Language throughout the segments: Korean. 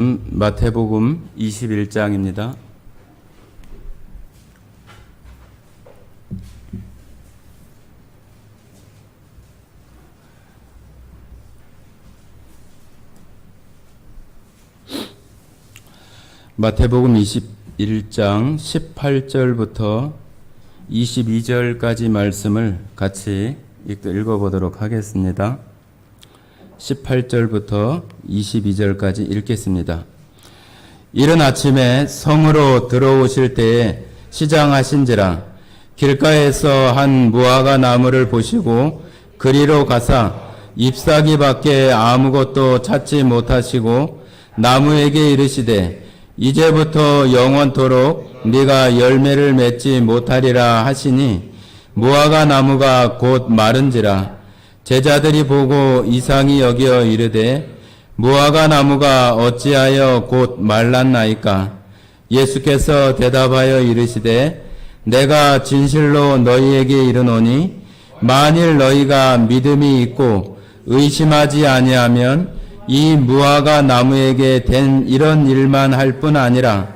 마태복음 21장입니다. 마태복음 21장 18절부터 22절까지 말씀을 같이 읽어보도록 하겠습니다. 18절부터 22절까지 읽겠습니다. 이른 아침에 성으로 들어오실 때에 시장하신지라 길가에서 한 무화과 나무를 보시고 그리로 가사 잎사귀밖에 아무것도 찾지 못하시고 나무에게 이르시되 이제부터 영원토록 네가 열매를 맺지 못하리라 하시니 무화과 나무가 곧 마른지라. 제자들이 보고 이상히 여겨 이르되 무화과 나무가 어찌하여 곧 말랐나이까? 예수께서 대답하여 이르시되 내가 진실로 너희에게 이르노니 만일 너희가 믿음이 있고 의심하지 아니하면 이 무화과 나무에게 된 이런 일만 할 뿐 아니라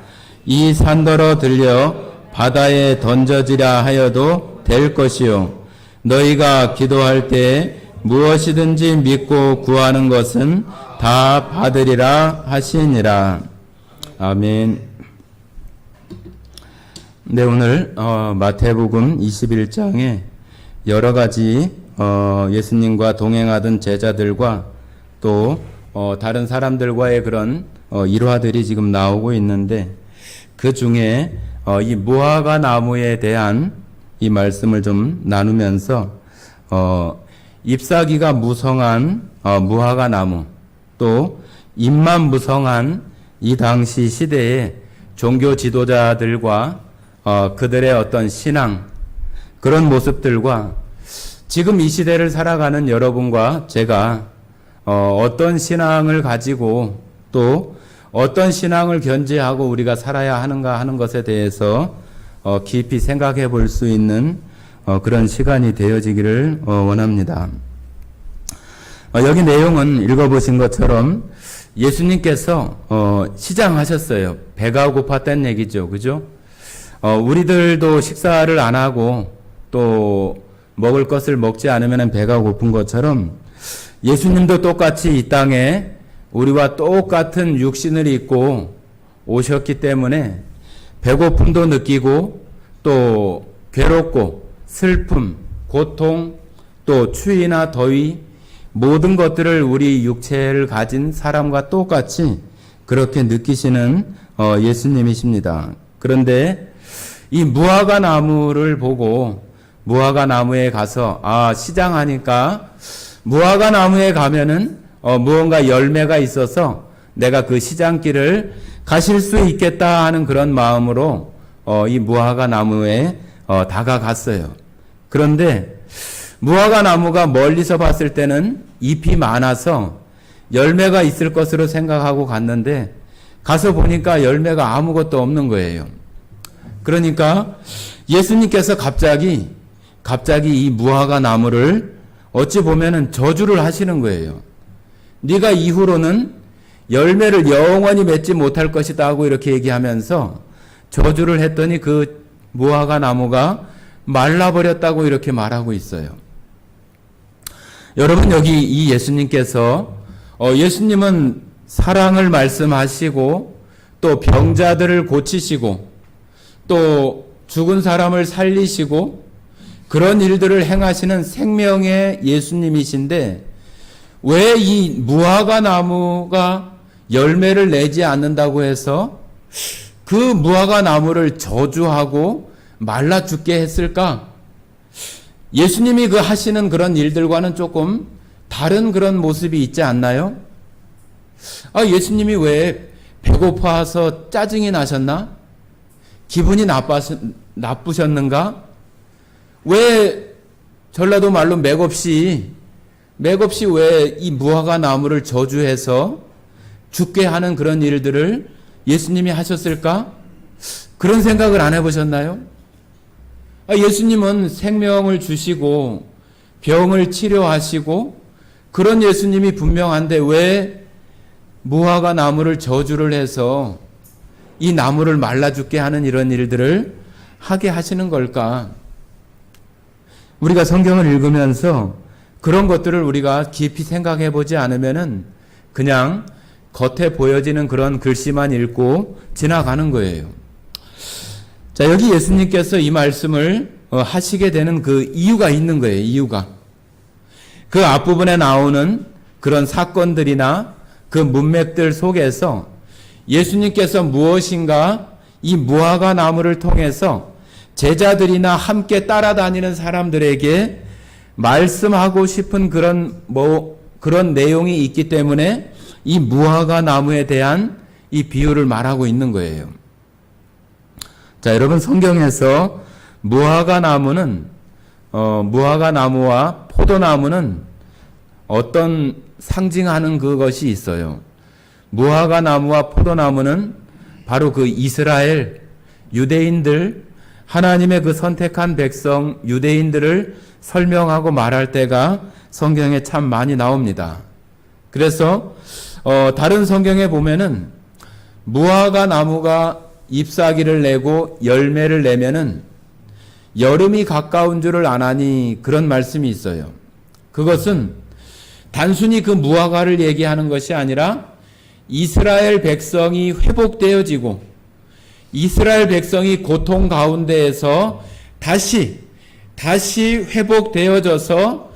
이 산더러 들려 바다에 던져지라 하여도 될 것이요 너희가 기도할 때에 무엇이든지 믿고 구하는 것은 다 받으리라 하시니라. 아멘. 네, 오늘 마태복음 21장에 여러 가지 예수님과 동행하던 제자들과 또 다른 사람들과의 그런 일화들이 지금 나오고 있는데 그 중에 이 무화과 나무에 대한 이 말씀을 좀 나누면서 잎사귀가 무성한 무화과 나무, 또 잎만 무성한 이 당시 시대의 종교 지도자들과 그들의 어떤 신앙, 그런 모습들과 지금 이 시대를 살아가는 여러분과 제가 어떤 신앙을 가지고 또 어떤 신앙을 견지하고 우리가 살아야 하는가 하는 것에 대해서 깊이 생각해 볼 수 있는 그런 시간이 되어지기를 원합니다. 여기 내용은 읽어보신 것처럼 예수님께서 시장하셨어요. 배가 고팠다는 얘기죠. 그죠? 우리들도 식사를 안 하고 또 먹을 것을 먹지 않으면 배가 고픈 것처럼 예수님도 똑같이 이 땅에 우리와 똑같은 육신을 입고 오셨기 때문에 배고픔도 느끼고 또 괴롭고 슬픔, 고통, 또 추위나 더위 모든 것들을 우리 육체를 가진 사람과 똑같이 그렇게 느끼시는 예수님이십니다. 그런데 이 무화과 나무를 보고 무화과 나무에 가서 시장하니까 무화과 나무에 가면은 무언가 열매가 있어서 내가 그 시장길을 가실 수 있겠다 하는 그런 마음으로 이 무화과 나무에 다가갔어요. 그런데 무화과 나무가 멀리서 봤을 때는 잎이 많아서 열매가 있을 것으로 생각하고 갔는데 가서 보니까 열매가 아무것도 없는 거예요. 그러니까 예수님께서 갑자기 이 무화과 나무를 어찌 보면은 저주를 하시는 거예요. 네가 이후로는 열매를 영원히 맺지 못할 것이다 하고 이렇게 얘기하면서 저주를 했더니 그 무화과 나무가 말라버렸다고 이렇게 말하고 있어요. 여러분, 여기 이 예수님께서 예수님은 사랑을 말씀하시고 또 병자들을 고치시고 또 죽은 사람을 살리시고 그런 일들을 행하시는 생명의 예수님이신데 왜 이 무화과 나무가 열매를 내지 않는다고 해서 그 무화과 나무를 저주하고 말라 죽게 했을까? 예수님이 그 하시는 그런 일들과는 조금 다른 그런 모습이 있지 않나요? 예수님이 왜 배고파서 짜증이 나셨나? 기분이 나쁘셨는가? 왜 전라도 말로 맥없이 왜 이 무화과 나무를 저주해서 죽게 하는 그런 일들을 예수님이 하셨을까? 그런 생각을 안 해보셨나요? 예수님은 생명을 주시고 병을 치료하시고 그런 예수님이 분명한데 왜 무화과 나무를 저주를 해서 이 나무를 말라 죽게 하는 이런 일들을 하게 하시는 걸까? 우리가 성경을 읽으면서 그런 것들을 우리가 깊이 생각해 보지 않으면은 그냥 겉에 보여지는 그런 글씨만 읽고 지나가는 거예요. 자, 여기 예수님께서 이 말씀을 하시게 되는 그 이유가 있는 거예요. 이유가. 그 앞부분에 나오는 그런 사건들이나 그 문맥들 속에서 예수님께서 무엇인가 이 무화과 나무를 통해서 제자들이나 함께 따라다니는 사람들에게 말씀하고 싶은 그런 내용이 있기 때문에 이 무화과 나무에 대한 이 비유를 말하고 있는 거예요. 자, 여러분 성경에서 무화과 나무와 포도나무는 어떤 상징하는 그것이 있어요. 무화과 나무와 포도나무는 바로 그 이스라엘 유대인들, 하나님의 그 선택한 백성 유대인들을 설명하고 말할 때가 성경에 참 많이 나옵니다. 그래서 다른 성경에 보면은 무화과 나무가 잎사귀를 내고 열매를 내면은 여름이 가까운 줄을 아나니 그런 말씀이 있어요. 그것은 단순히 그 무화과를 얘기하는 것이 아니라 이스라엘 백성이 회복되어지고 이스라엘 백성이 고통 가운데에서 다시 회복되어져서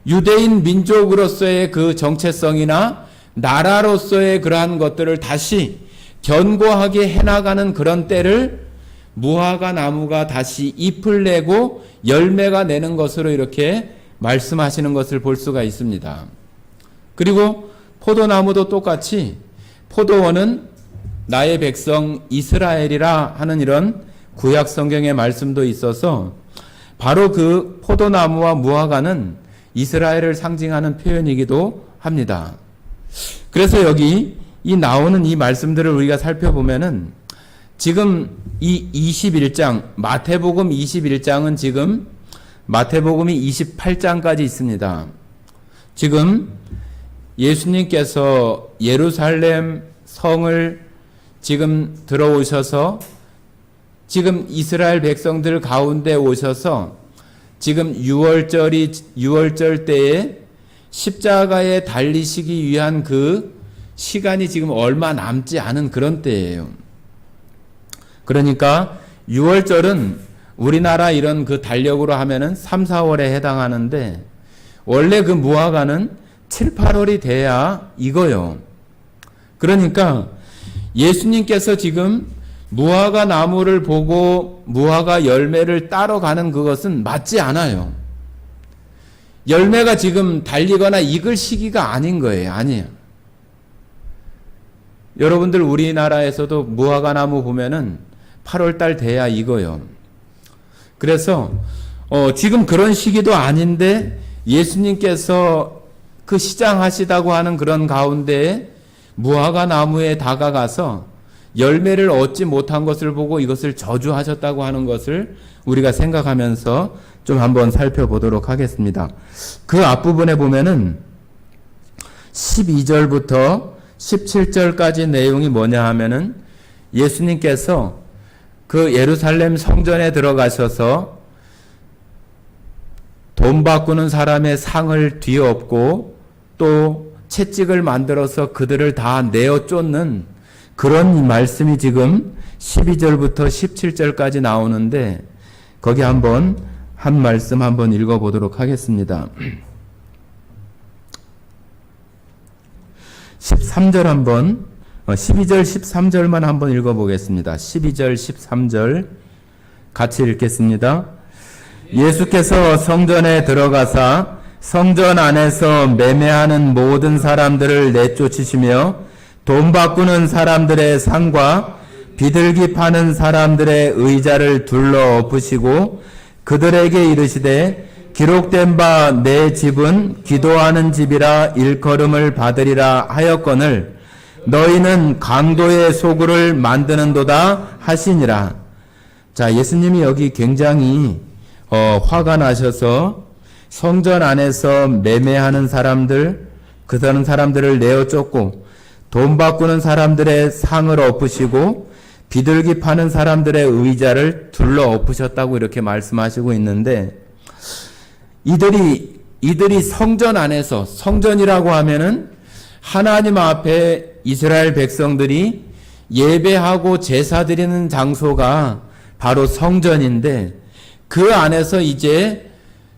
유대인 민족으로서의 그 정체성이나 나라로서의 그러한 것들을 다시 견고하게 해나가는 그런 때를 무화과 나무가 다시 잎을 내고 열매가 내는 것으로 이렇게 말씀하시는 것을 볼 수가 있습니다. 그리고 포도나무도 똑같이 포도원은 나의 백성 이스라엘이라 하는 이런 구약 성경의 말씀도 있어서 바로 그 포도나무와 무화과는 이스라엘을 상징하는 표현이기도 합니다. 그래서 여기 이 나오는 이 말씀들을 우리가 살펴보면은 지금 이 21장, 마태복음 21장은 지금 마태복음이 28장까지 있습니다. 지금 예수님께서 예루살렘 성을 지금 들어오셔서 지금 이스라엘 백성들 가운데 오셔서 지금 6월절 때에 십자가에 달리시기 위한 그 시간이 지금 얼마 남지 않은 그런 때예요. 그러니까 6월절은 우리나라 이런 그 달력으로 하면은 3, 4월에 해당하는데 원래 그 무화과는 7, 8월이 돼야 이거요. 그러니까 예수님께서 지금 무화과 나무를 보고 무화과 열매를 따러 가는 그것은 맞지 않아요. 열매가 지금 달리거나 익을 시기가 아닌 거예요. 아니에요. 여러분들 우리나라에서도 무화과 나무 보면은 8월 달 돼야 익어요. 그래서 지금 그런 시기도 아닌데 예수님께서 그 시장하시다고 하는 그런 가운데에 무화과 나무에 다가가서 열매를 얻지 못한 것을 보고 이것을 저주하셨다고 하는 것을 우리가 생각하면서 좀 한번 살펴보도록 하겠습니다. 그 앞부분에 보면은 12절부터 17절까지 내용이 뭐냐 하면은 예수님께서 그 예루살렘 성전에 들어가셔서 돈 바꾸는 사람의 상을 뒤엎고 또 채찍을 만들어서 그들을 다 내어 쫓는 그런 말씀이 지금 12절부터 17절까지 나오는데 거기 한번 한 말씀 한번 읽어보도록 하겠습니다. 13절 한번 12절 13절만 한번 읽어보겠습니다. 12절 13절 같이 읽겠습니다. 예수께서 성전에 들어가사 성전 안에서 매매하는 모든 사람들을 내쫓으시며 돈 바꾸는 사람들의 상과 비둘기 파는 사람들의 의자를 둘러 엎으시고 그들에게 이르시되 기록된 바 내 집은 기도하는 집이라 일컬음을 받으리라 하였거늘 너희는 강도의 소굴을 만드는도다 하시니라. 자, 예수님이 여기 굉장히 화가 나셔서 성전 안에서 매매하는 사람들, 그런 사람들을 내어 쫓고 돈 바꾸는 사람들의 상을 엎으시고 비둘기 파는 사람들의 의자를 둘러 엎으셨다고 이렇게 말씀하시고 있는데, 이들이 성전 안에서, 성전이라고 하면은 하나님 앞에 이스라엘 백성들이 예배하고 제사 드리는 장소가 바로 성전인데, 그 안에서 이제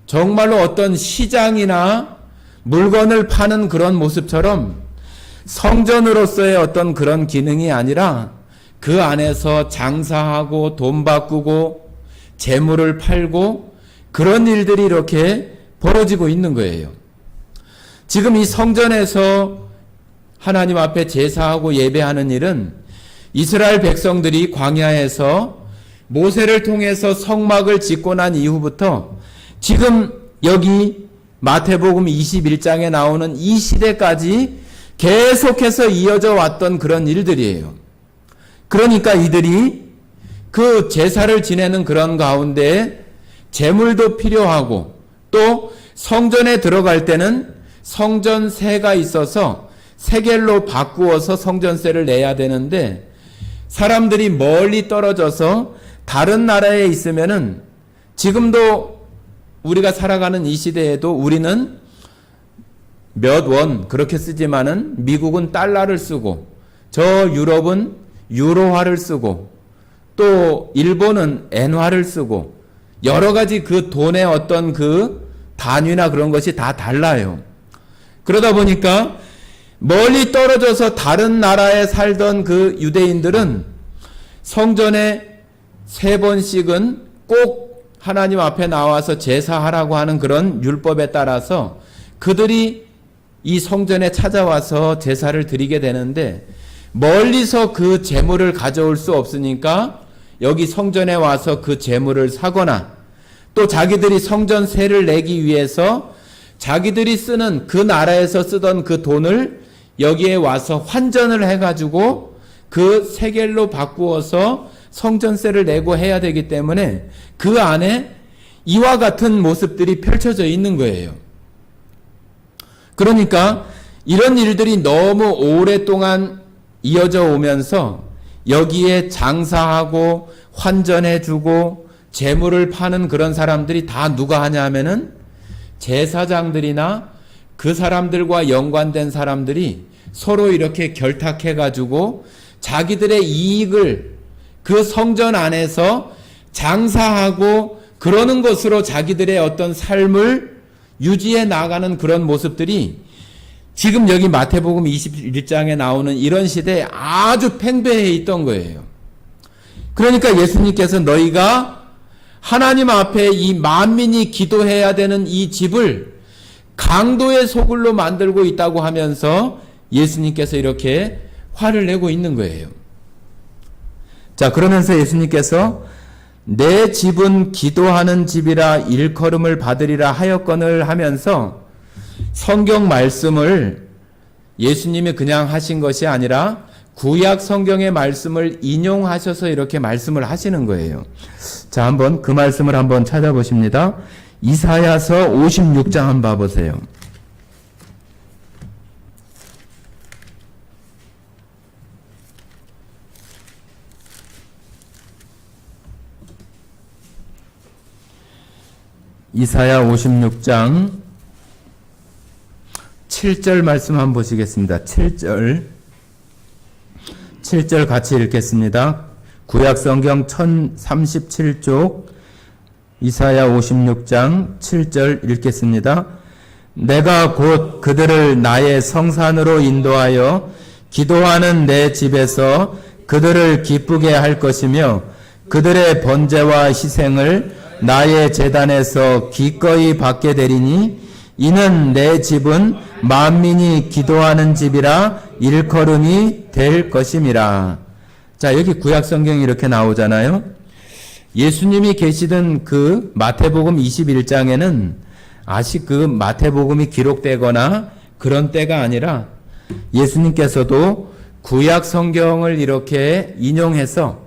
정말로 어떤 시장이나 물건을 파는 그런 모습처럼 성전으로서의 어떤 그런 기능이 아니라 그 안에서 장사하고 돈 바꾸고 재물을 팔고 그런 일들이 이렇게 벌어지고 있는 거예요. 지금 이 성전에서 하나님 앞에 제사하고 예배하는 일은 이스라엘 백성들이 광야에서 모세를 통해서 성막을 짓고 난 이후부터 지금 여기 마태복음 21장에 나오는 이 시대까지 계속해서 이어져 왔던 그런 일들이에요. 그러니까 이들이 그 제사를 지내는 그런 가운데 제물도 필요하고, 또 성전에 들어갈 때는 성전세가 있어서 세겔로 바꾸어서 성전세를 내야 되는데, 사람들이 멀리 떨어져서 다른 나라에 있으면은, 지금도 우리가 살아가는 이 시대에도 우리는 몇 원 그렇게 쓰지만은 미국은 달러를 쓰고, 저 유럽은 유로화를 쓰고, 또 일본은 엔화를 쓰고, 여러 가지 그 돈의 어떤 그 단위나 그런 것이 다 달라요. 그러다 보니까 멀리 떨어져서 다른 나라에 살던 그 유대인들은 성전에 3번씩은 꼭 하나님 앞에 나와서 제사하라고 하는 그런 율법에 따라서 그들이 이 성전에 찾아와서 제사를 드리게 되는데, 멀리서 그 제물을 가져올 수 없으니까 여기 성전에 와서 그 제물을 사거나, 또 자기들이 성전세를 내기 위해서 자기들이 쓰는 그 나라에서 쓰던 그 돈을 여기에 와서 환전을 해가지고 그 세겔로 바꾸어서 성전세를 내고 해야 되기 때문에 그 안에 이와 같은 모습들이 펼쳐져 있는 거예요. 그러니까 이런 일들이 너무 오랫동안 이어져 오면서 여기에 장사하고 환전해주고 재물을 파는 그런 사람들이 다 누가 하냐 하면은 제사장들이나 그 사람들과 연관된 사람들이 서로 이렇게 결탁해가지고 자기들의 이익을 그 성전 안에서 장사하고 그러는 것으로 자기들의 어떤 삶을 유지해 나가는 그런 모습들이 지금 여기 마태복음 21장에 나오는 이런 시대에 아주 팽배해 있던 거예요. 그러니까 예수님께서 너희가 하나님 앞에 이 만민이 기도해야 되는 이 집을 강도의 소굴로 만들고 있다고 하면서 예수님께서 이렇게 화를 내고 있는 거예요. 자, 그러면서 예수님께서 내 집은 기도하는 집이라 일컬음을 받으리라 하였거늘 하면서 성경 말씀을 예수님이 그냥 하신 것이 아니라 구약 성경의 말씀을 인용하셔서 이렇게 말씀을 하시는 거예요. 자, 한번 그 말씀을 한번 찾아보십니다. 이사야서 56장 한번 봐보세요. 이사야 56장 7절 말씀 한번 보시겠습니다. 7절 같이 읽겠습니다. 구약성경 1037쪽 이사야 56장 7절 읽겠습니다. 내가 곧 그들을 나의 성산으로 인도하여 기도하는 내 집에서 그들을 기쁘게 할 것이며 그들의 번제와 희생을 나의 제단에서 기꺼이 받게 되리니 이는 내 집은 만민이 기도하는 집이라 일컬음이 될 것임이라. 자, 여기 구약성경이 이렇게 나오잖아요. 예수님이 계시던 그 마태복음 21장에는 아직 그 마태복음이 기록되거나 그런 때가 아니라 예수님께서도 구약성경을 이렇게 인용해서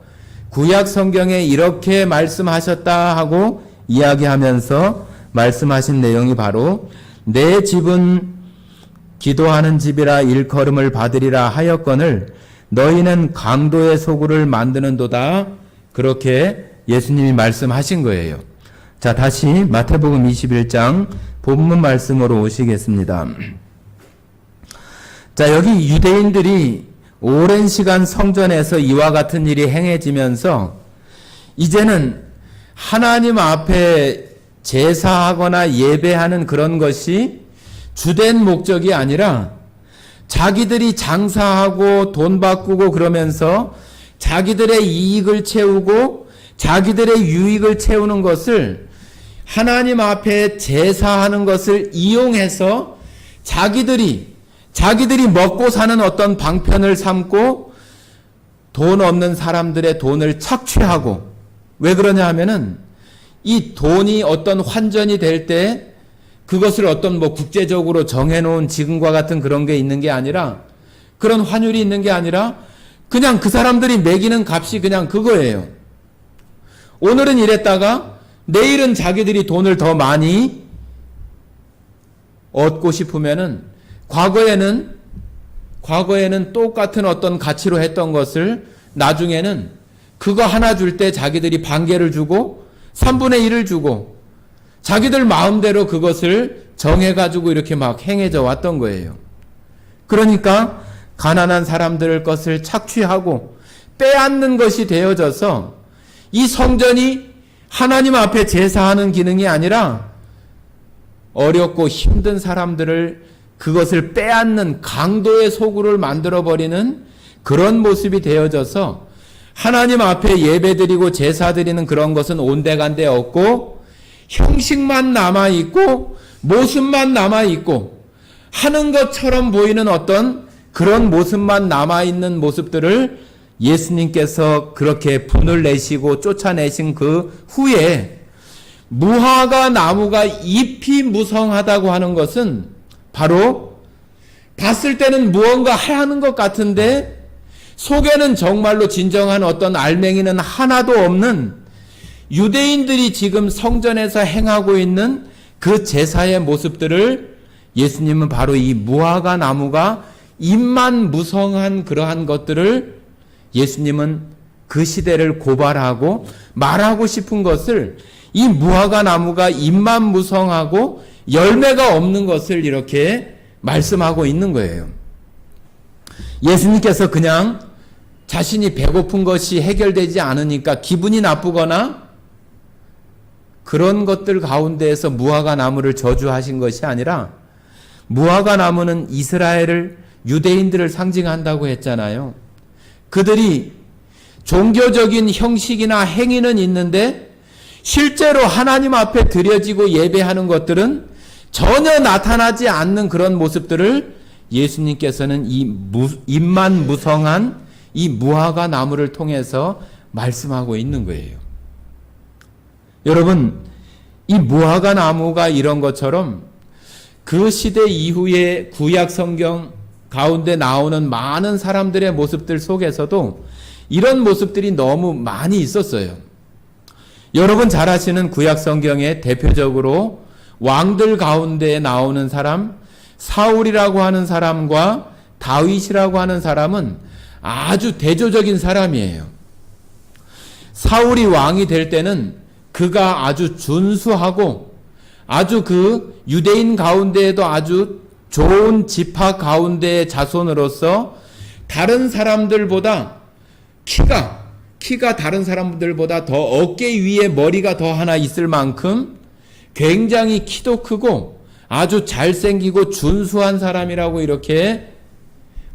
구약성경에 이렇게 말씀하셨다 하고 이야기하면서 말씀하신 내용이 바로 내 집은 기도하는 집이라 일컬음을 받으리라 하였거늘 너희는 강도의 소굴을 만드는도다. 그렇게 예수님이 말씀하신 거예요. 자, 다시 마태복음 21장 본문 말씀으로 오시겠습니다. 자, 여기 유대인들이 오랜 시간 성전에서 이와 같은 일이 행해지면서 이제는 하나님 앞에 제사하거나 예배하는 그런 것이 주된 목적이 아니라 자기들이 장사하고 돈 바꾸고 그러면서 자기들의 이익을 채우고 자기들의 유익을 채우는 것을 하나님 앞에 제사하는 것을 이용해서 자기들이 먹고 사는 어떤 방편을 삼고 돈 없는 사람들의 돈을 착취하고, 왜 그러냐 하면은 이 돈이 어떤 환전이 될 때 그것을 어떤 국제적으로 정해놓은 지금과 같은 그런 게 있는 게 아니라, 그런 환율이 있는 게 아니라 그냥 그 사람들이 매기는 값이 그냥 그거예요. 오늘은 이랬다가 내일은 자기들이 돈을 더 많이 얻고 싶으면은 과거에는 똑같은 어떤 가치로 했던 것을 나중에는 그거 하나 줄 때 자기들이 반개를 주고 3분의 1을 주고 자기들 마음대로 그것을 정해가지고 이렇게 막 행해져 왔던 거예요. 그러니까 가난한 사람들 것을 착취하고 빼앗는 것이 되어져서 이 성전이 하나님 앞에 제사하는 기능이 아니라 어렵고 힘든 사람들을 그것을 빼앗는 강도의 소굴을 만들어버리는 그런 모습이 되어져서 하나님 앞에 예배드리고 제사드리는 그런 것은 온데간데 없고 형식만 남아있고 모습만 남아있고 하는 것처럼 보이는 어떤 그런 모습만 남아있는 모습들을 예수님께서 그렇게 분을 내시고 쫓아내신 그 후에 무화과 나무가 잎이 무성하다고 하는 것은 바로 봤을 때는 무언가 하는 것 같은데 속에는 정말로 진정한 어떤 알맹이는 하나도 없는 유대인들이 지금 성전에서 행하고 있는 그 제사의 모습들을 예수님은 바로 이 무화과 나무가 잎만 무성한 그러한 것들을 예수님은 그 시대를 고발하고 말하고 싶은 것을 이 무화과 나무가 잎만 무성하고 열매가 없는 것을 이렇게 말씀하고 있는 거예요. 예수님께서 그냥 자신이 배고픈 것이 해결되지 않으니까 기분이 나쁘거나 그런 것들 가운데에서 무화과 나무를 저주하신 것이 아니라 무화과 나무는 이스라엘을 유대인들을 상징한다고 했잖아요. 그들이 종교적인 형식이나 행위는 있는데 실제로 하나님 앞에 드려지고 예배하는 것들은 전혀 나타나지 않는 그런 모습들을 예수님께서는 이 잎만 무성한 이 무화과 나무를 통해서 말씀하고 있는 거예요. 여러분, 이 무화과 나무가 이런 것처럼 그 시대 이후에 구약 성경 가운데 나오는 많은 사람들의 모습들 속에서도 이런 모습들이 너무 많이 있었어요. 여러분 잘 아시는 구약 성경에 대표적으로 왕들 가운데 나오는 사람, 사울이라고 하는 사람과 다윗이라고 하는 사람은 아주 대조적인 사람이에요. 사울이 왕이 될 때는 그가 아주 준수하고 아주 그 유대인 가운데에도 아주 좋은 지파 가운데의 자손으로서 다른 사람들보다 키가 다른 사람들보다 더 어깨 위에 머리가 더 하나 있을 만큼 굉장히 키도 크고 아주 잘생기고 준수한 사람이라고 이렇게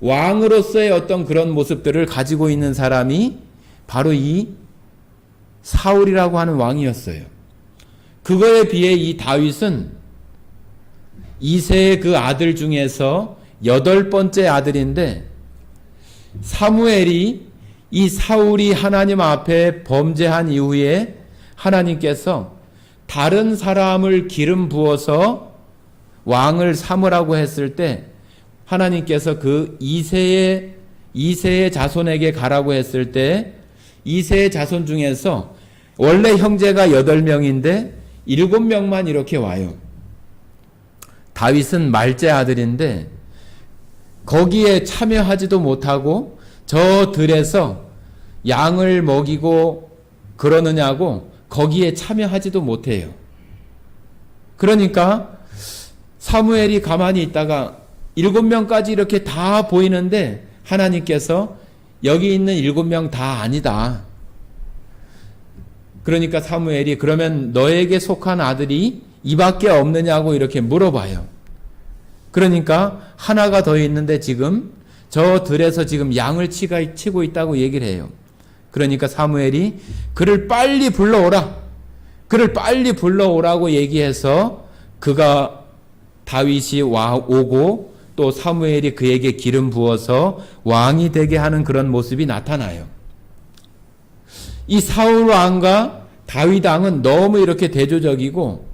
왕으로서의 어떤 그런 모습들을 가지고 있는 사람이 바로 이 사울이라고 하는 왕이었어요. 그거에 비해 이 다윗은 이새의 그 아들 중에서 8번째 아들인데 사무엘이 이 사울이 하나님 앞에 범죄한 이후에 하나님께서 다른 사람을 기름 부어서 왕을 삼으라고 했을 때 하나님께서 그 이새의 자손에게 가라고 했을 때 이새의 자손 중에서 원래 형제가 8명인데 7명만 이렇게 와요. 다윗은 말째 아들인데 거기에 참여하지도 못하고 저 들에서 양을 먹이고 그러느냐고 거기에 참여하지도 못해요. 그러니까 사무엘이 가만히 있다가 7명까지 이렇게 다 보이는데 하나님께서 여기 있는 7명 다 아니다. 그러니까 사무엘이 그러면 너에게 속한 아들이 이밖에 없느냐고 이렇게 물어봐요. 그러니까 하나가 더 있는데 지금 저 들에서 지금 양을 치고 있다고 얘기를 해요. 그러니까 사무엘이 그를 빨리 불러오라. 그를 빨리 불러오라고 얘기해서 그가 다윗이 오고 또 사무엘이 그에게 기름 부어서 왕이 되게 하는 그런 모습이 나타나요. 이 사울 왕과 다윗 왕은 너무 이렇게 대조적이고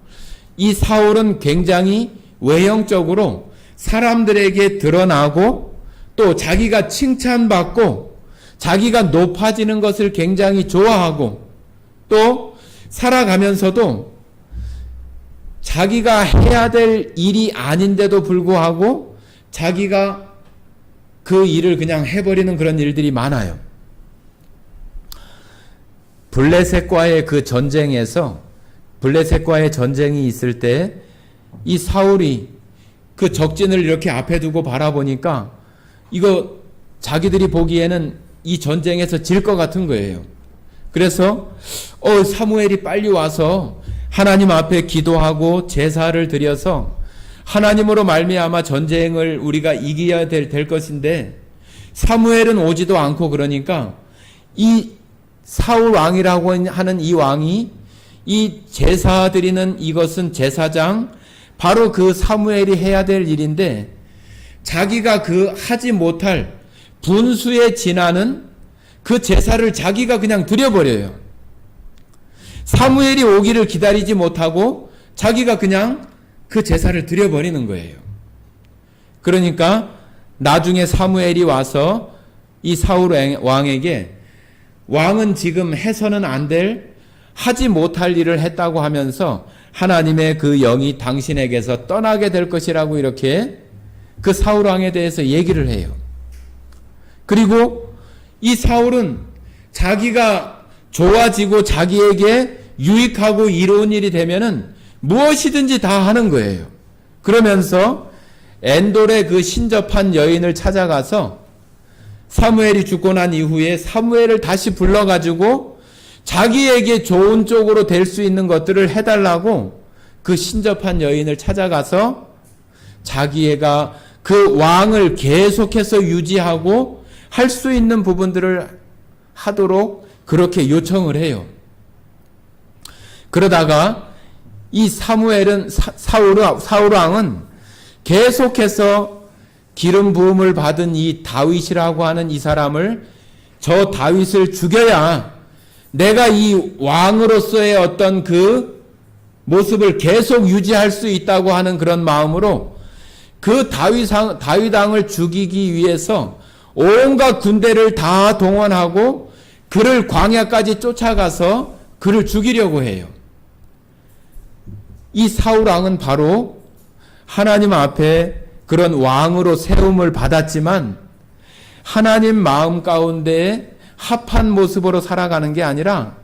이 사울은 굉장히 외형적으로 사람들에게 드러나고 또 자기가 칭찬받고 자기가 높아지는 것을 굉장히 좋아하고 또 살아가면서도 자기가 해야 될 일이 아닌데도 불구하고 자기가 그 일을 그냥 해버리는 그런 일들이 많아요. 블레셋과의 그 전쟁에서 블레셋과의 전쟁이 있을 때 이 사울이 그 적진을 이렇게 앞에 두고 바라보니까 이거 자기들이 보기에는 이 전쟁에서 질 것 같은 거예요. 그래서 사무엘이 빨리 와서 하나님 앞에 기도하고 제사를 드려서 하나님으로 말미암아 전쟁을 우리가 이겨야 될 것인데 사무엘은 오지도 않고 그러니까 이 사울 왕이라고 하는 이 왕이 이 제사 드리는 이것은 제사장 바로 그 사무엘이 해야 될 일인데 자기가 그 하지 못할 분수에 지나는 그 제사를 자기가 그냥 드려버려요. 사무엘이 오기를 기다리지 못하고 자기가 그냥 그 제사를 드려버리는 거예요. 그러니까 나중에 사무엘이 와서 이 사울 왕에게 왕은 지금 해서는 안 될 하지 못할 일을 했다고 하면서 하나님의 그 영이 당신에게서 떠나게 될 것이라고 이렇게 그 사울 왕에 대해서 얘기를 해요. 그리고 이 사울은 자기가 좋아지고 자기에게 유익하고 이로운 일이 되면은 무엇이든지 다 하는 거예요. 그러면서 엔돌의 그 신접한 여인을 찾아가서 사무엘이 죽고 난 이후에 사무엘을 다시 불러가지고 자기에게 좋은 쪽으로 될 수 있는 것들을 해달라고 그 신접한 여인을 찾아가서 자기가 그 왕을 계속해서 유지하고 할 수 있는 부분들을 하도록 그렇게 요청을 해요. 그러다가 이 사울 왕은 계속해서 기름 부음을 받은 이 다윗이라고 하는 이 사람을 저 다윗을 죽여야 내가 이 왕으로서의 어떤 그 모습을 계속 유지할 수 있다고 하는 그런 마음으로 그 다윗 왕을 죽이기 위해서 온갖 군대를 다 동원하고 그를 광야까지 쫓아가서 그를 죽이려고 해요. 이 사울 왕은 바로 하나님 앞에 그런 왕으로 세움을 받았지만 하나님 마음 가운데 합한 모습으로 살아가는 게 아니라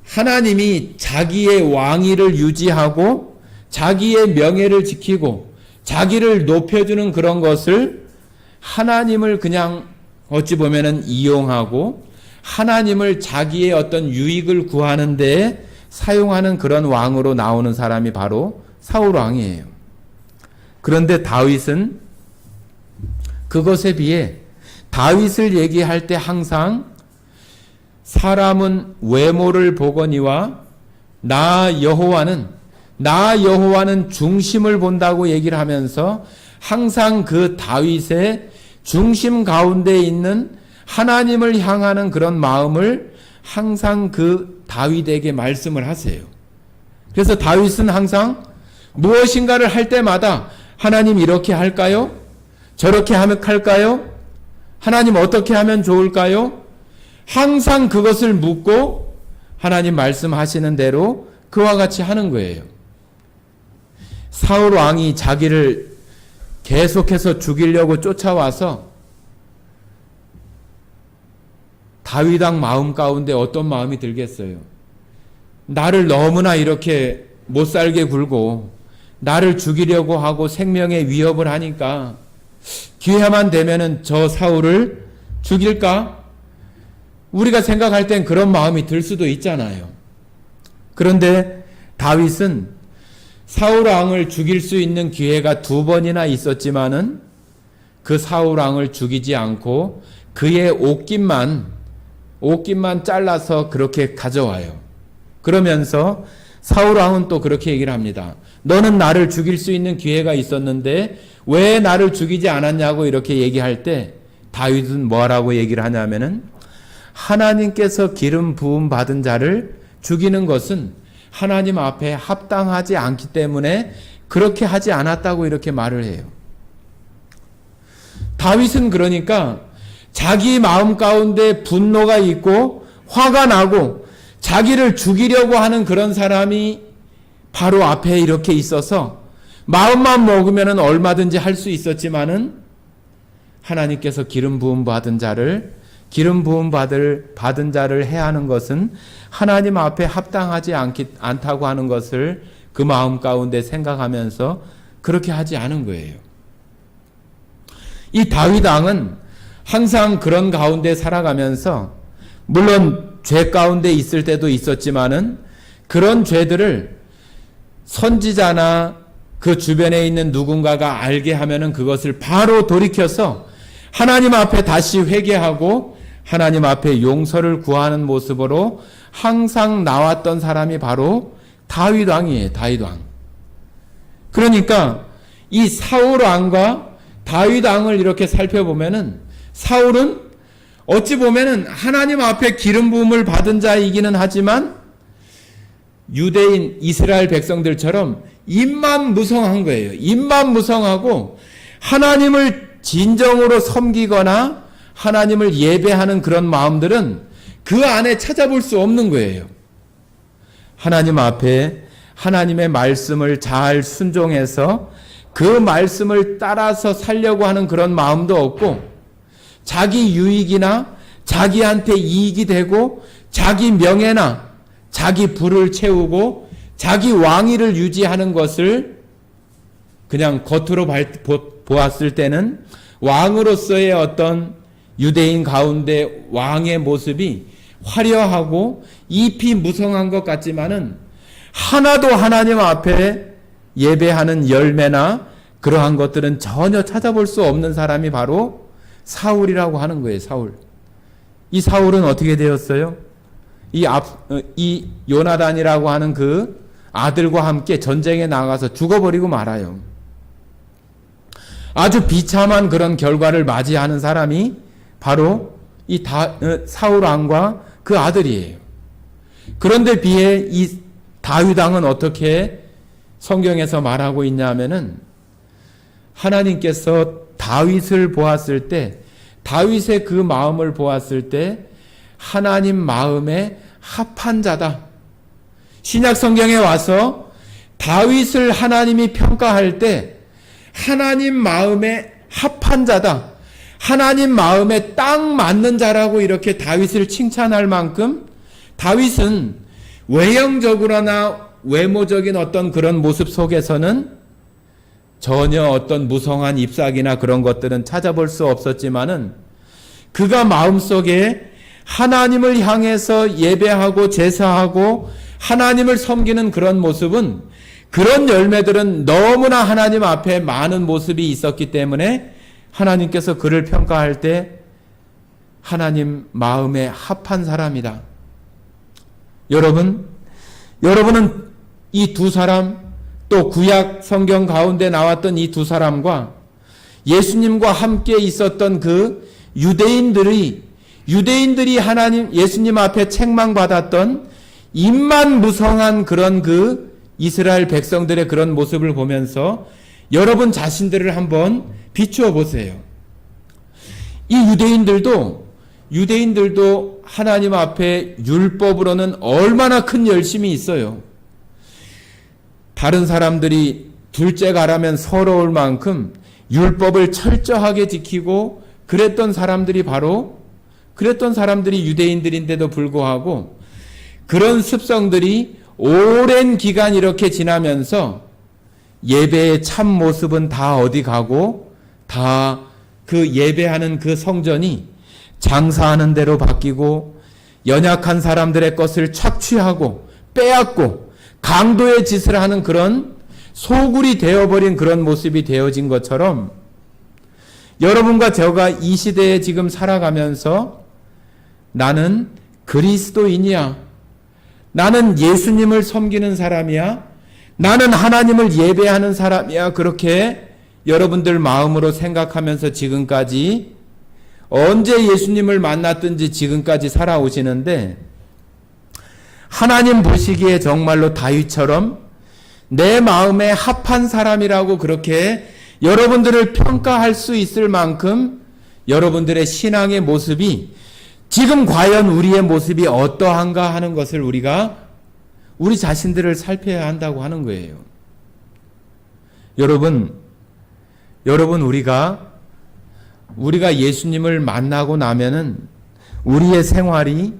하나님이 자기의 왕위를 유지하고 자기의 명예를 지키고 자기를 높여주는 그런 것을 하나님을 그냥 어찌 보면은 이용하고 하나님을 자기의 어떤 유익을 구하는 데에 사용하는 그런 왕으로 나오는 사람이 바로 사울 왕이에요. 그런데 다윗은 그것에 비해 다윗을 얘기할 때 항상 사람은 외모를 보거니와 나 여호와는 중심을 본다고 얘기를 하면서 항상 그 다윗의 중심 가운데 있는 하나님을 향하는 그런 마음을 항상 그 다윗에게 말씀을 하세요. 그래서 다윗은 항상 무엇인가를 할 때마다 하나님 이렇게 할까요? 저렇게 하면 할까요? 하나님 어떻게 하면 좋을까요? 항상 그것을 묻고 하나님 말씀하시는 대로 그와 같이 하는 거예요. 사울 왕이 자기를 계속해서 죽이려고 쫓아와서 다윗 왕 마음 가운데 어떤 마음이 들겠어요? 나를 너무나 이렇게 못살게 굴고 나를 죽이려고 하고 생명의 위협을 하니까 기회만 되면은 저 사울을 죽일까? 우리가 생각할 땐 그런 마음이 들 수도 있잖아요. 그런데 다윗은 사울 왕을 죽일 수 있는 기회가 2번이나 있었지만은 그 사울 왕을 죽이지 않고 그의 옷깃만 잘라서 그렇게 가져와요. 그러면서 사울 왕은 또 그렇게 얘기를 합니다. 너는 나를 죽일 수 있는 기회가 있었는데 왜 나를 죽이지 않았냐고 이렇게 얘기할 때 다윗은 뭐라고 얘기를 하냐면은 하나님께서 기름 부음 받은 자를 죽이는 것은 하나님 앞에 합당하지 않기 때문에 그렇게 하지 않았다고 이렇게 말을 해요. 다윗은 그러니까 자기 마음 가운데 분노가 있고 화가 나고 자기를 죽이려고 하는 그런 사람이 바로 앞에 이렇게 있어서 마음만 먹으면 얼마든지 할 수 있었지만은 하나님께서 기름 부음 받은 자를 해야 하는 것은 하나님 앞에 합당하지 않다고 하는 것을 그 마음 가운데 생각하면서 그렇게 하지 않은 거예요. 이 다윗 왕은 항상 그런 가운데 살아가면서 물론 죄 가운데 있을 때도 있었지만은 그런 죄들을 선지자나 그 주변에 있는 누군가가 알게 하면은 그것을 바로 돌이켜서 하나님 앞에 다시 회개하고 하나님 앞에 용서를 구하는 모습으로 항상 나왔던 사람이 바로 다윗 왕이에요. 다윗 왕. 그러니까 이 사울 왕과 다윗 왕을 이렇게 살펴보면은 사울은 어찌 보면은 하나님 앞에 기름 부음을 받은 자이기는 하지만 유대인 이스라엘 백성들처럼 입만 무성한 거예요. 입만 무성하고 하나님을 진정으로 섬기거나 하나님을 예배하는 그런 마음들은 그 안에 찾아볼 수 없는 거예요. 하나님 앞에 하나님의 말씀을 잘 순종해서 그 말씀을 따라서 살려고 하는 그런 마음도 없고 자기 유익이나 자기한테 이익이 되고 자기 명예나 자기 부를 채우고 자기 왕위를 유지하는 것을 그냥 겉으로 보았을 때는 왕으로서의 어떤 유대인 가운데 왕의 모습이 화려하고 잎이 무성한 것 같지만은 하나도 하나님 앞에 예배하는 열매나 그러한 것들은 전혀 찾아볼 수 없는 사람이 바로 사울이라고 하는 거예요. 사울. 이 사울은 어떻게 되었어요? 이 요나단이라고 하는 그 아들과 함께 전쟁에 나가서 죽어버리고 말아요. 아주 비참한 그런 결과를 맞이하는 사람이 바로 이 사울 왕과 그 아들이에요. 그런데 비해 이 다윗 왕은 어떻게 성경에서 말하고 있냐면은 하나님께서 다윗을 보았을 때 다윗의 그 마음을 보았을 때 하나님 마음에 합한 자다. 신약 성경에 와서 다윗을 하나님이 평가할 때 하나님 마음에 합한 자다. 하나님 마음에 딱 맞는 자라고 이렇게 다윗을 칭찬할 만큼 다윗은 외형적으로나 외모적인 어떤 그런 모습 속에서는 전혀 어떤 무성한 잎사귀나 그런 것들은 찾아볼 수 없었지만은 그가 마음속에 하나님을 향해서 예배하고 제사하고 하나님을 섬기는 그런 모습은 그런 열매들은 너무나 하나님 앞에 많은 모습이 있었기 때문에 하나님께서 그를 평가할 때 하나님 마음에 합한 사람이다. 여러분은 이 두 사람 또 구약 성경 가운데 나왔던 이 두 사람과 예수님과 함께 있었던 그 유대인들이 하나님 예수님 앞에 책망받았던 입만 무성한 그런 그 이스라엘 백성들의 그런 모습을 보면서 여러분 자신들을 한번 비추어 보세요. 이 유대인들도 하나님 앞에 율법으로는 얼마나 큰 열심이 있어요. 다른 사람들이 둘째 가라면 서러울 만큼 율법을 철저하게 지키고 그랬던 사람들이 유대인들인데도 불구하고 그런 습성들이 오랜 기간 이렇게 지나면서 예배의 참 모습은 다 어디 가고 다 그 예배하는 그 성전이 장사하는 대로 바뀌고 연약한 사람들의 것을 착취하고 빼앗고 강도의 짓을 하는 그런 소굴이 되어버린 그런 모습이 되어진 것처럼 여러분과 제가 이 시대에 지금 살아가면서 나는 그리스도인이야, 나는 예수님을 섬기는 사람이야, 나는 하나님을 예배하는 사람이야, 그렇게 여러분들 마음으로 생각하면서 지금까지 언제 예수님을 만났든지 지금까지 살아오시는데 하나님 보시기에 정말로 다윗처럼 내 마음에 합한 사람이라고 그렇게 여러분들을 평가할 수 있을 만큼 여러분들의 신앙의 모습이 지금 과연 우리의 모습이 어떠한가 하는 것을 우리가 우리 자신들을 살펴야 한다고 하는 거예요. 여러분 우리가 예수님을 만나고 나면은 우리의 생활이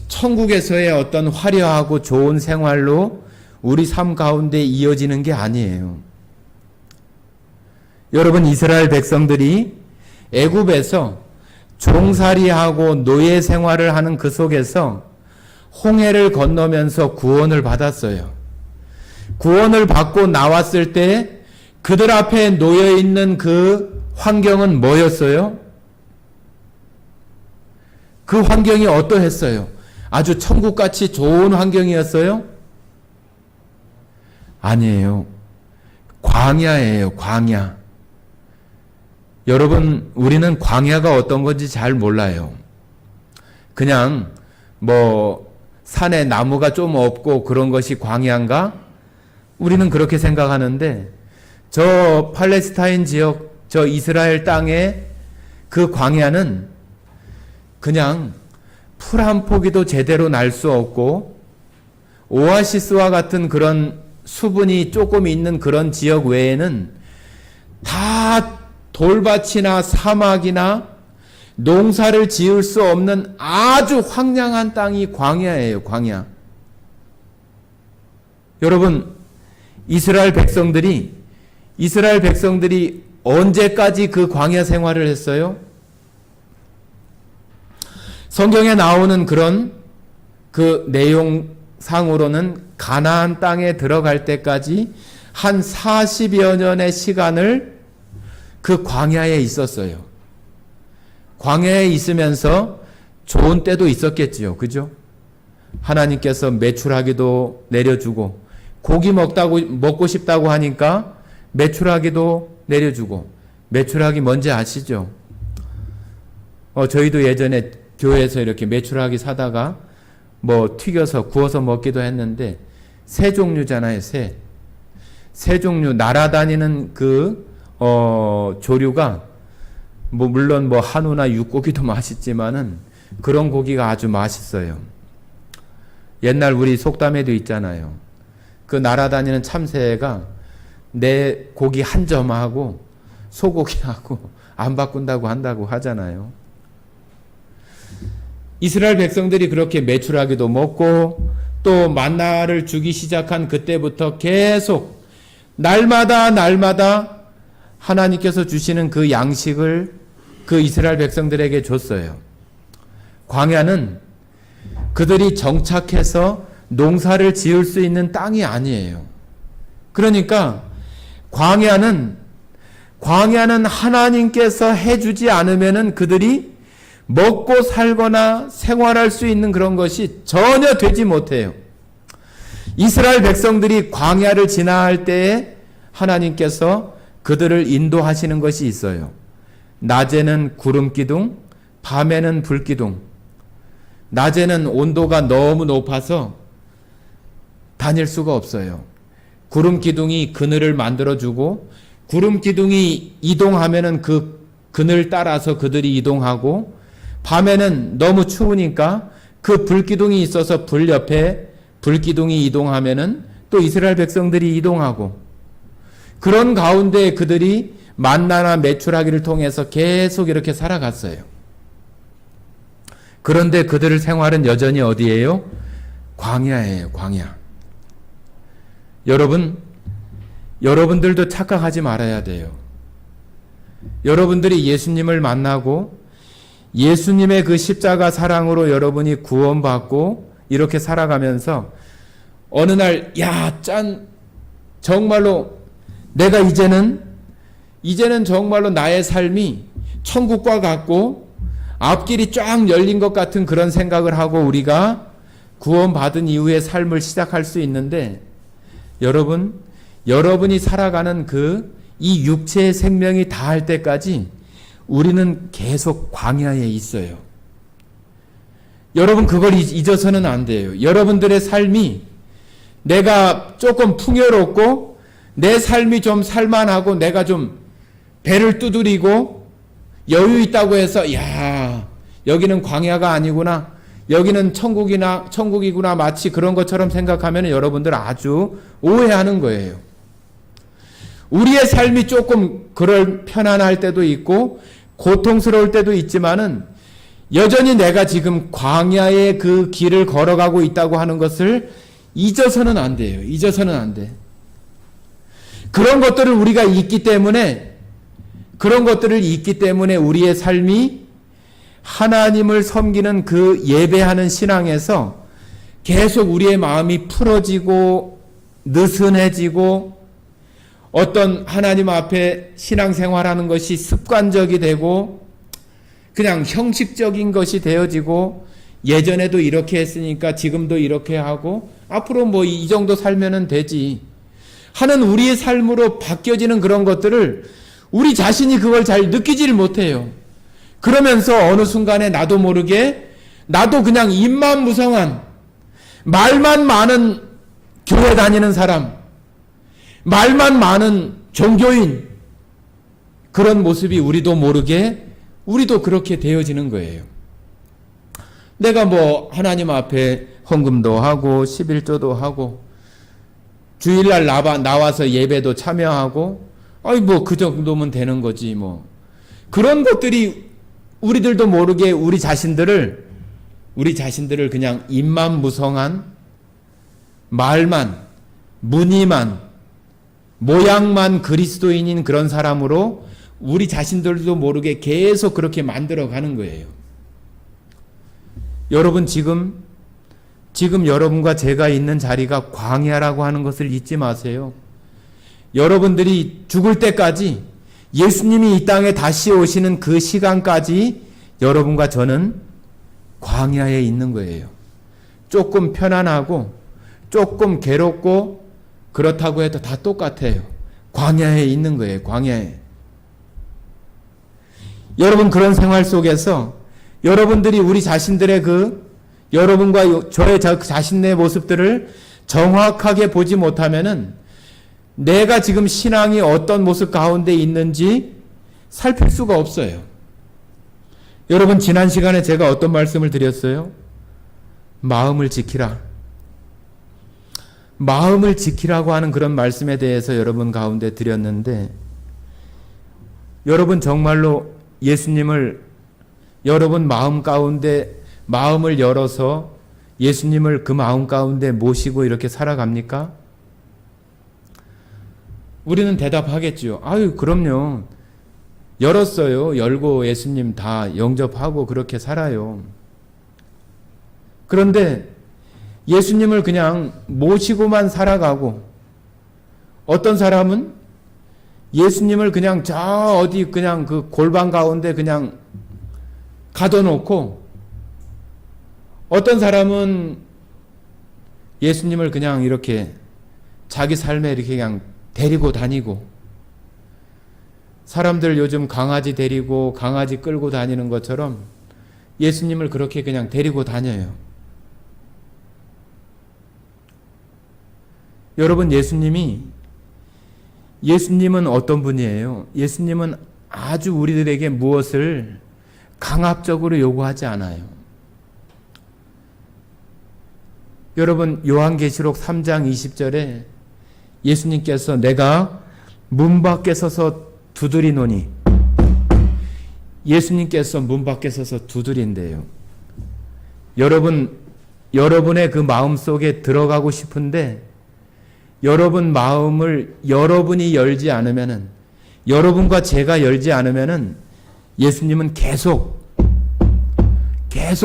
천국에서의 어떤 화려하고 좋은 생활로 우리 삶 가운데 이어지는 게 아니에요. 여러분, 이스라엘 백성들이 애굽에서 종살이하고 노예 생활을 하는 그 속에서 홍해를 건너면서 구원을 받았어요. 구원을 받고 나왔을 때 그들 앞에 놓여 있는 그 환경은 뭐였어요? 그 환경이 어떠했어요? 아주 천국같이 좋은 환경이었어요? 아니에요. 광야예요, 광야. 여러분, 우리는 광야가 어떤 건지 잘 몰라요. 그냥 산에 나무가 좀 없고 그런 것이 광야인가? 우리는 그렇게 생각하는데 저 팔레스타인 지역, 저 이스라엘 땅의 그 광야는 그냥 풀 한 포기도 제대로 날 수 없고 오아시스와 같은 그런 수분이 조금 있는 그런 지역 외에는 다 돌밭이나 사막이나 농사를 지을 수 없는 아주 황량한 땅이 광야예요, 광야. 여러분, 이스라엘 백성들이 언제까지 그 광야 생활을 했어요? 성경에 나오는 그런 그 내용상으로는 가나안 땅에 들어갈 때까지 한 40여 년의 시간을 그 광야에 있었어요. 광야에 있으면서 좋은 때도 있었겠지요. 하나님께서 메추라기도 내려주고 고기 먹고 싶다고 하니까 메추라기도 내려주고. 메추라기 뭔지 아시죠? 저희도 예전에 교회에서 이렇게 메추라기 사다가 튀겨서 구워서 먹기도 했는데 새 종류잖아요, 새. 새 종류 날아다니는 조류가 물론 한우나 육고기도 맛있지만은 그런 고기가 아주 맛있어요. 옛날 우리 속담에도 있잖아요. 그 날아다니는 참새가 내 고기 한 점하고 소고기하고 안 바꾼다고 한다고 하잖아요. 이스라엘 백성들이 그렇게 메추라기도 먹고 또 만나를 주기 시작한 그때부터 계속 날마다 하나님께서 주시는 그 양식을 그 이스라엘 백성들에게 줬어요. 광야는 그들이 정착해서 농사를 지을 수 있는 땅이 아니에요. 그러니까 광야는 하나님께서 해주지 않으면은 그들이 먹고 살거나 생활할 수 있는 그런 것이 전혀 되지 못해요. 이스라엘 백성들이 광야를 지나갈 때에 하나님께서 그들을 인도하시는 것이 있어요. 낮에는 구름 기둥, 밤에는 불 기둥. 낮에는 온도가 너무 높아서 다닐 수가 없어요. 구름 기둥이 그늘을 만들어주고 구름 기둥이 이동하면은 그 그늘 따라서 그들이 이동하고 밤에는 너무 추우니까 그 불기둥이 있어서 불 옆에 불기둥이 이동하면은 또 이스라엘 백성들이 이동하고 그런 가운데 그들이 만나나 메추라기를 통해서 계속 이렇게 살아갔어요. 그런데 그들의 생활은 여전히 어디예요? 광야예요, 광야. 여러분들도 착각하지 말아야 돼요. 여러분들이 예수님을 만나고 예수님의 그 십자가 사랑으로 여러분이 구원받고 이렇게 살아가면서 어느 날, 정말로 내가 이제는 정말로 나의 삶이 천국과 같고 앞길이 쫙 열린 것 같은 그런 생각을 하고 우리가 구원받은 이후의 삶을 시작할 수 있는데, 여러분이 살아가는 이 육체의 생명이 다할 때까지 우리는 계속 광야에 있어요. 여러분, 그걸 잊어서는 안 돼요. 여러분들의 삶이 내가 조금 풍요롭고 내 삶이 좀 살만하고 내가 좀 배를 두드리고 여유 있다고 해서 여기는 광야가 아니구나, 여기는 천국이구나, 마치 그런 것처럼 생각하면 여러분들 아주 오해하는 거예요. 우리의 삶이 조금 그럴 편안할 때도 있고 고통스러울 때도 있지만은 여전히 내가 지금 광야의 그 길을 걸어가고 있다고 하는 것을 잊어서는 안 돼요. 잊어서는 안 돼. 그런 것들을 우리가 잊기 때문에 우리의 삶이 하나님을 섬기는 그 예배하는 신앙에서 계속 우리의 마음이 풀어지고 느슨해지고 어떤 하나님 앞에 신앙생활하는 것이 습관적이 되고 그냥 형식적인 것이 되어지고, 예전에도 이렇게 했으니까 지금도 이렇게 하고 앞으로 이 정도 살면은 되지 하는 우리의 삶으로 바뀌어지는 그런 것들을 우리 자신이 그걸 잘 느끼지를 못해요. 그러면서 어느 순간에 나도 모르게 나도 그냥 입만 무성한, 말만 많은 교회 다니는 사람, 말만 많은 종교인, 그런 모습이 우리도 모르게 우리도 그렇게 되어지는 거예요. 내가 하나님 앞에 헌금도 하고 11조도 하고 주일날 나와서 예배도 참여하고 그 정도면 되는 거지 그런 것들이 우리들도 모르게 우리 자신들을 그냥 입만 무성한, 말만, 무늬만, 모양만 그리스도인인 그런 사람으로 우리 자신들도 모르게 계속 그렇게 만들어가는 거예요. 여러분, 지금 여러분과 제가 있는 자리가 광야라고 하는 것을 잊지 마세요. 여러분들이 죽을 때까지, 예수님이 이 땅에 다시 오시는 그 시간까지 여러분과 저는 광야에 있는 거예요. 조금 편안하고 조금 괴롭고 그렇다고 해도 다 똑같아요. 광야에 있는 거예요. 광야에. 여러분, 그런 생활 속에서 여러분들이 우리 자신들의 여러분과 저의 자신의 모습들을 정확하게 보지 못하면은 내가 지금 신앙이 어떤 모습 가운데 있는지 살필 수가 없어요. 여러분, 지난 시간에 제가 어떤 말씀을 드렸어요? 마음을 지키라. 마음을 지키라고 하는 그런 말씀에 대해서 여러분 가운데 드렸는데, 여러분 정말로 예수님을 여러분 마음 가운데 마음을 열어서 예수님을 그 마음 가운데 모시고 이렇게 살아갑니까? 우리는 대답하겠죠. 그럼요. 열었어요. 열고 예수님 다 영접하고 그렇게 살아요. 그런데 예수님을 그냥 모시고만 살아가고, 어떤 사람은 예수님을 그냥 그냥 그 골방 가운데 그냥 가둬놓고, 어떤 사람은 예수님을 그냥 이렇게 자기 삶에 이렇게 그냥 데리고 다니고, 사람들 요즘 강아지 데리고 강아지 끌고 다니는 것처럼 예수님을 그렇게 그냥 데리고 다녀요. 여러분, 예수님은 어떤 분이에요? 예수님은 아주 우리들에게 무엇을 강압적으로 요구하지 않아요. 여러분, 요한계시록 3장 20절에 예수님께서 내가 문 밖에 서서 두드리노니. 예수님께서 문 밖에 서서 두드린대요. 여러분의 그 마음 속에 들어가고 싶은데 여러분 마음을 여러분이 열지 않으면은, 여러분과 제가 열지 않으면은 예수님은 계속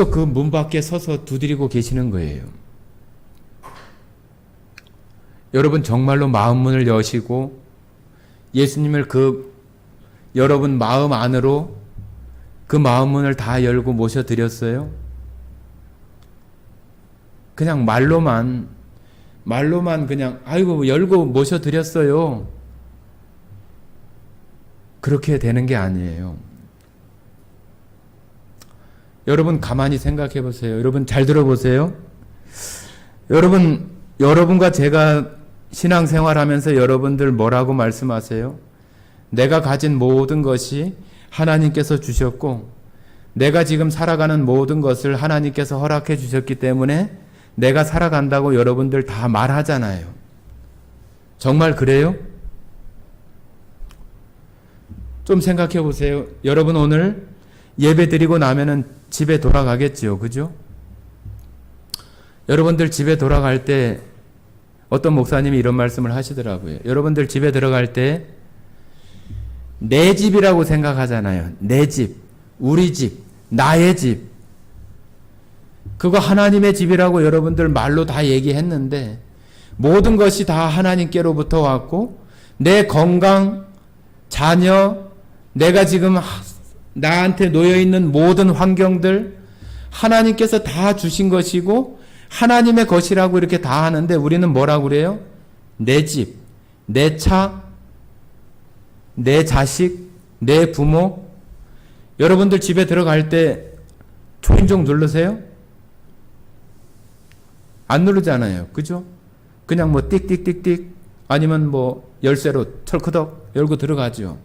그 문 밖에 서서 두드리고 계시는 거예요. 여러분 정말로 마음 문을 여시고 예수님을 여러분 마음 안으로 그 마음 문을 다 열고 모셔드렸어요? 그냥 말로만 그냥 아이고 열고 모셔드렸어요. 그렇게 되는 게 아니에요. 여러분 가만히 생각해 보세요. 여러분 잘 들어보세요. 여러분과 제가 신앙생활하면서 여러분들 뭐라고 말씀하세요? 내가 가진 모든 것이 하나님께서 주셨고 내가 지금 살아가는 모든 것을 하나님께서 허락해 주셨기 때문에 내가 살아간다고 여러분들 다 말하잖아요. 정말 그래요? 좀 생각해 보세요. 여러분 오늘 예배 드리고 나면은 집에 돌아가겠지요. 그죠? 여러분들 집에 돌아갈 때 어떤 목사님이 이런 말씀을 하시더라고요. 여러분들 집에 들어갈 때 내 집이라고 생각하잖아요. 내 집, 우리 집, 나의 집. 그거 하나님의 집이라고 여러분들 말로 다 얘기했는데 모든 것이 다 하나님께로부터 왔고 내 건강, 자녀, 내가 지금 나한테 놓여있는 모든 환경들 하나님께서 다 주신 것이고 하나님의 것이라고 이렇게 다 하는데 우리는 뭐라고 그래요? 내 집, 내 차, 내 자식, 내 부모. 여러분들 집에 들어갈 때 초인종 누르세요? 안 누르잖아요. 그죠? 그냥 뭐 띡띡띡띡 아니면 뭐 열쇠로 철커덕 열고 들어가죠.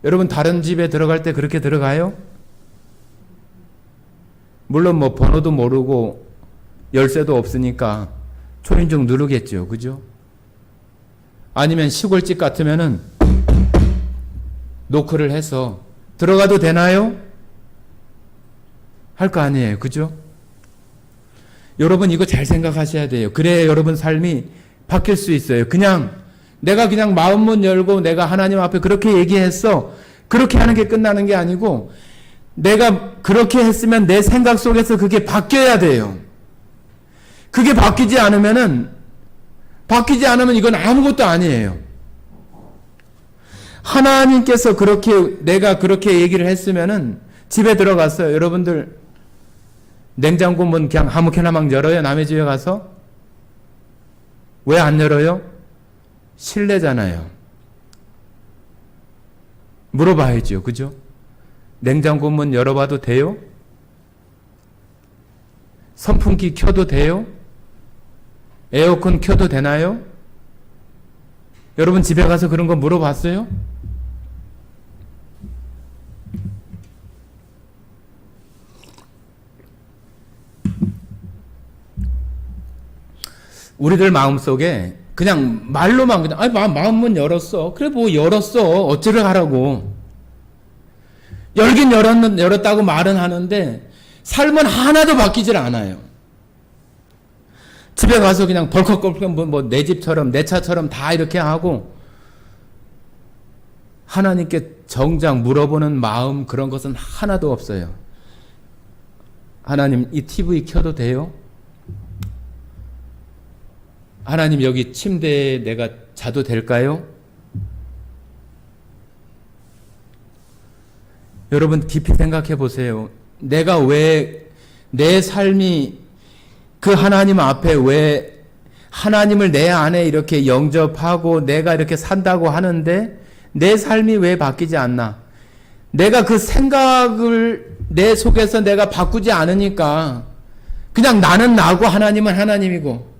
여러분 다른 집에 들어갈 때 그렇게 들어가요? 물론 뭐 번호도 모르고 열쇠도 없으니까 초인종 누르겠죠. 그죠? 아니면 시골집 같으면은 노크를 해서 들어가도 되나요? 할 거 아니에요. 그죠? 여러분 이거 잘 생각하셔야 돼요. 그래야 여러분 삶이 바뀔 수 있어요. 내가 그냥 마음문 열고 내가 하나님 앞에 그렇게 얘기했어. 그렇게 하는 게 끝나는 게 아니고 내가 그렇게 했으면 내 생각 속에서 그게 바뀌어야 돼요. 그게 바뀌지 않으면 이건 아무것도 아니에요. 하나님께서 내가 그렇게 얘기를 했으면은 집에 들어갔어요. 여러분들 냉장고 문 그냥 아무렇게나 막 열어요? 남의 집에 가서? 왜 안 열어요? 실례잖아요. 물어봐야죠. 그죠? 냉장고 문 열어봐도 돼요? 선풍기 켜도 돼요? 에어컨 켜도 되나요? 여러분 집에 가서 그런 거 물어봤어요? 우리들 마음속에 그냥 말로만 그냥 마음문 열었어. 그래 뭐 열었어. 어찌를 하라고. 열긴 열었다고 말은 하는데 삶은 하나도 바뀌질 않아요. 집에 가서 그냥 벌컥벌컥 뭐 내 집처럼 내 차처럼 다 이렇게 하고 하나님께 정작 물어보는 마음 그런 것은 하나도 없어요. 하나님 이 TV 켜도 돼요? 하나님 여기 침대에 내가 자도 될까요? 여러분 깊이 생각해 보세요. 내가 왜 내 삶이 그 하나님 앞에 왜 하나님을 내 안에 이렇게 영접하고 내가 이렇게 산다고 하는데 내 삶이 왜 바뀌지 않나? 내가 그 생각을 내 속에서 내가 바꾸지 않으니까 그냥 나는 나고 하나님은 하나님이고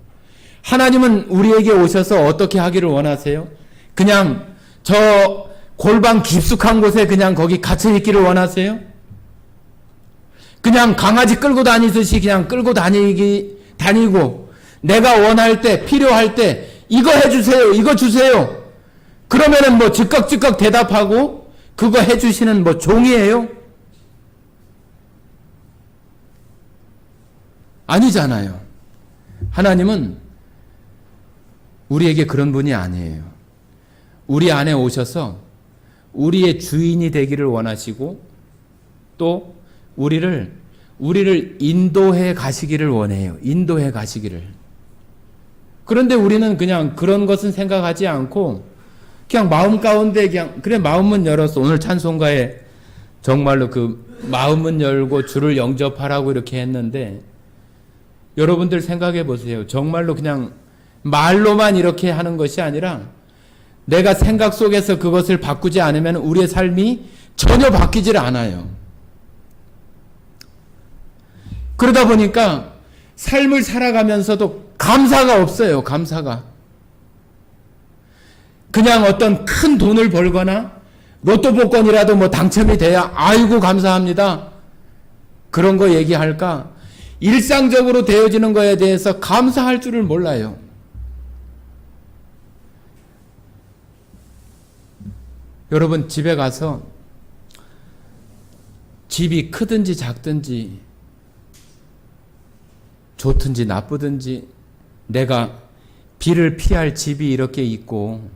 하나님은 우리에게 오셔서 어떻게 하기를 원하세요? 그냥 저 골방 깊숙한 곳에 그냥 거기 갇혀 있기를 원하세요? 그냥 강아지 끌고 다니듯이 그냥 끌고 다니고 내가 원할 때 필요할 때 이거 해주세요. 이거 주세요. 그러면은 뭐 즉각 대답하고 그거 해주시는 뭐 종이에요? 아니잖아요. 하나님은 우리에게 그런 분이 아니에요. 우리 안에 오셔서 우리의 주인이 되기를 원하시고 또 우리를 인도해 가시기를 원해요. 인도해 가시기를. 그런데 우리는 그냥 그런 것은 생각하지 않고 그냥 마음 가운데 그냥 그래 마음은 열었어. 오늘 찬송가에 정말로 그 마음은 열고 주를 영접하라고 이렇게 했는데 여러분들 생각해 보세요. 정말로 그냥 말로만 이렇게 하는 것이 아니라 내가 생각 속에서 그것을 바꾸지 않으면 우리의 삶이 전혀 바뀌질 않아요. 그러다 보니까 삶을 살아가면서도 감사가 없어요. 감사가. 그냥 어떤 큰 돈을 벌거나 로또 복권이라도 뭐 당첨이 돼야 아이고 감사합니다. 그런 거 얘기할까? 일상적으로 되어지는 거에 대해서 감사할 줄을 몰라요. 여러분 집에 가서 집이 크든지 작든지 좋든지 나쁘든지 내가 비를 피할 집이 이렇게 있고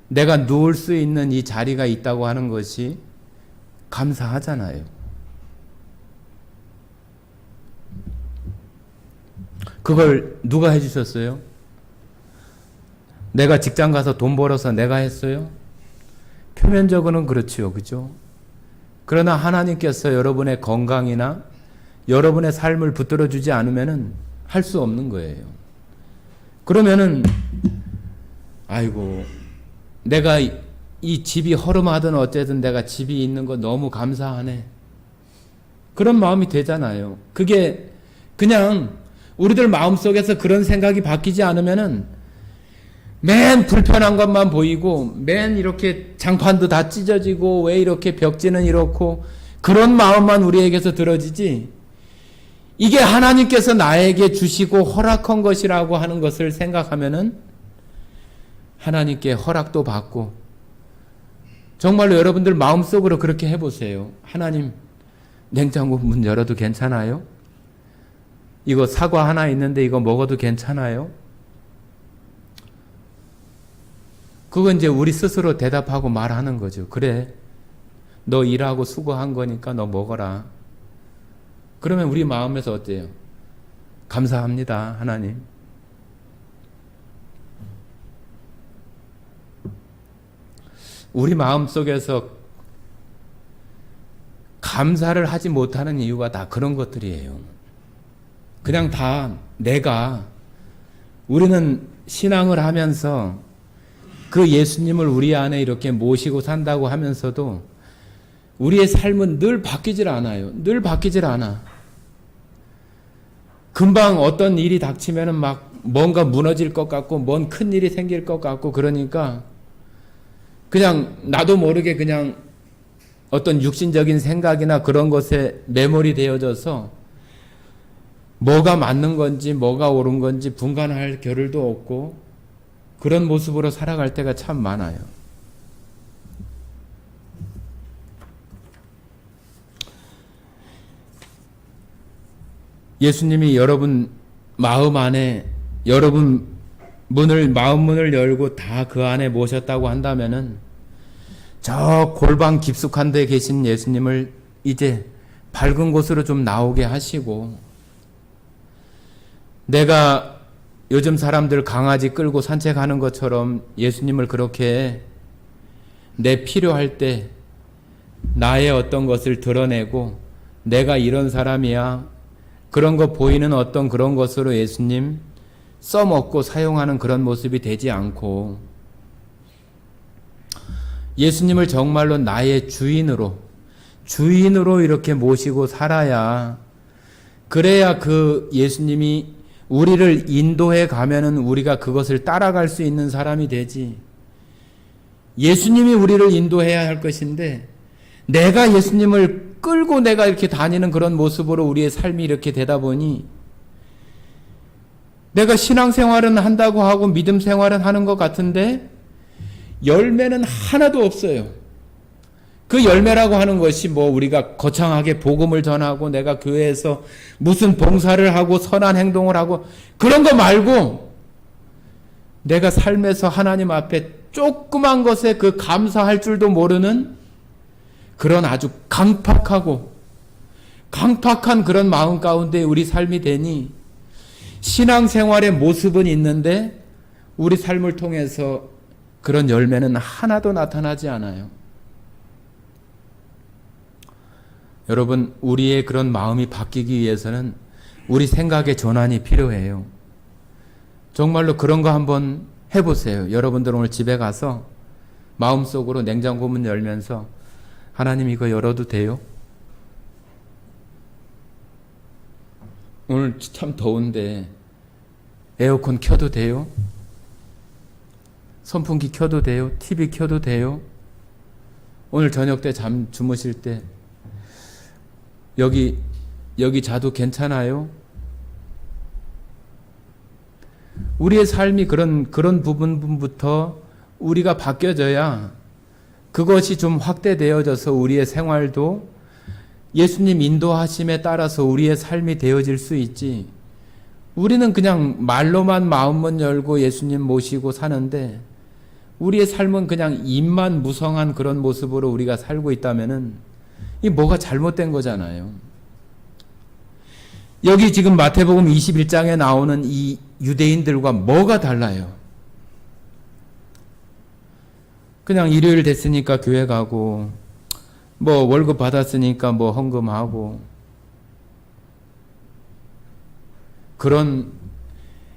내가 누울 수 있는 이 자리가 있다고 하는 것이 감사하잖아요. 그걸 누가 해주셨어요? 내가 직장 가서 돈 벌어서 내가 했어요? 표면적으로는 그렇지요. 그죠? 그러나 하나님께서 여러분의 건강이나 여러분의 삶을 붙들어 주지 않으면은 할 수 없는 거예요. 그러면은 아이고 내가 이 집이 허름하든 어쨌든 내가 집이 있는 거 너무 감사하네. 그런 마음이 되잖아요. 그게 그냥 우리들 마음속에서 그런 생각이 바뀌지 않으면은 맨 불편한 것만 보이고 맨 이렇게 장판도 다 찢어지고 왜 이렇게 벽지는 이렇고 그런 마음만 우리에게서 들어지지 이게 하나님께서 나에게 주시고 허락한 것이라고 하는 것을 생각하면은 하나님께 허락도 받고 정말로 여러분들 마음속으로 그렇게 해보세요. 하나님 냉장고 문 열어도 괜찮아요? 이거 사과 하나 있는데 이거 먹어도 괜찮아요? 그건 이제 우리 스스로 대답하고 말하는 거죠. 그래, 너 일하고 수고한 거니까 너 먹어라. 그러면 우리 마음에서 어때요? 감사합니다, 하나님. 우리 마음속에서 감사를 하지 못하는 이유가 다 그런 것들이에요. 그냥 다 우리는 신앙을 하면서 그 예수님을 우리 안에 이렇게 모시고 산다고 하면서도 우리의 삶은 늘 바뀌질 않아요. 늘 바뀌질 않아. 금방 어떤 일이 닥치면은 막 뭔가 무너질 것 같고 뭔 큰 일이 생길 것 같고 그러니까 그냥 나도 모르게 그냥 어떤 육신적인 생각이나 그런 것에 매몰이 되어져서 뭐가 맞는 건지 뭐가 옳은 건지 분간할 겨를도 없고 그런 모습으로 살아갈 때가 참 많아요. 예수님이 여러분 마음 안에 여러분 마음 문을 열고 다 그 안에 모셨다고 한다면은 저 골방 깊숙한 데 계신 예수님을 이제 밝은 곳으로 좀 나오게 하시고 내가 요즘 사람들 강아지 끌고 산책하는 것처럼 예수님을 그렇게 내 필요할 때 나의 어떤 것을 드러내고 내가 이런 사람이야 그런 거 보이는 어떤 그런 것으로 예수님 써먹고 사용하는 그런 모습이 되지 않고 예수님을 정말로 나의 주인으로 이렇게 모시고 살아야 그래야 그 예수님이 우리를 인도해 가면은 우리가 그것을 따라갈 수 있는 사람이 되지. 예수님이 우리를 인도해야 할 것인데 내가 예수님을 끌고 내가 이렇게 다니는 그런 모습으로 우리의 삶이 이렇게 되다 보니 내가 신앙생활은 한다고 하고 믿음 생활은 하는 것 같은데 열매는 하나도 없어요. 그 열매라고 하는 것이 뭐 우리가 거창하게 복음을 전하고 내가 교회에서 무슨 봉사를 하고 선한 행동을 하고 그런 거 말고 내가 삶에서 하나님 앞에 조그만 것에 그 감사할 줄도 모르는 그런 아주 강팍한 그런 마음 가운데 우리 삶이 되니 신앙생활의 모습은 있는데 우리 삶을 통해서 그런 열매는 하나도 나타나지 않아요. 여러분, 우리의 그런 마음이 바뀌기 위해서는 우리 생각의 전환이 필요해요. 정말로 그런 거 한번 해보세요. 여러분들 오늘 집에 가서 마음속으로 냉장고 문 열면서 하나님 이거 열어도 돼요? 오늘 참 더운데 에어컨 켜도 돼요? 선풍기 켜도 돼요? TV 켜도 돼요? 오늘 저녁 때 주무실 때 여기 자도 괜찮아요? 우리의 삶이 그런 부분부터 우리가 바뀌어져야 그것이 좀 확대되어져서 우리의 생활도 예수님 인도하심에 따라서 우리의 삶이 되어질 수 있지. 우리는 그냥 말로만 마음만 열고 예수님 모시고 사는데 우리의 삶은 그냥 입만 무성한 그런 모습으로 우리가 살고 있다면은 이 뭐가 잘못된 거잖아요. 여기 지금 마태복음 21장에 나오는 이 유대인들과 뭐가 달라요? 그냥 일요일 됐으니까 교회 가고 뭐 월급 받았으니까 뭐 헌금하고 그런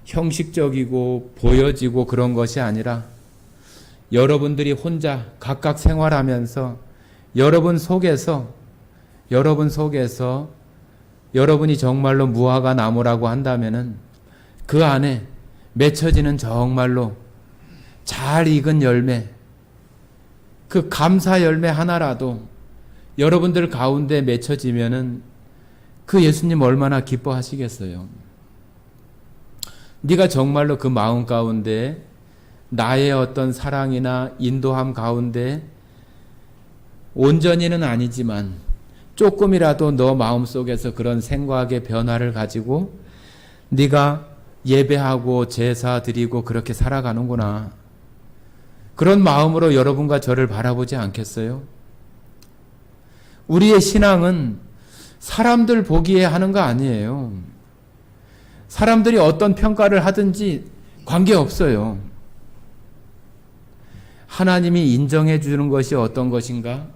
형식적이고 보여지고 그런 것이 아니라 여러분들이 혼자 각각 생활하면서 여러분 속에서 여러분이 정말로 무화과 나무라고 한다면은 그 안에 맺혀지는 정말로 잘 익은 열매, 그 감사 열매 하나라도 여러분들 가운데 맺혀지면은 그 예수님 얼마나 기뻐하시겠어요. 네가 정말로 그 마음 가운데 나의 어떤 사랑이나 인도함 가운데 온전히는 아니지만 조금이라도 너 마음속에서 그런 생각의 변화를 가지고 네가 예배하고 제사 드리고 그렇게 살아가는구나. 그런 마음으로 여러분과 저를 바라보지 않겠어요? 우리의 신앙은 사람들 보기에 하는 거 아니에요. 사람들이 어떤 평가를 하든지 관계없어요. 하나님이 인정해 주는 것이 어떤 것인가?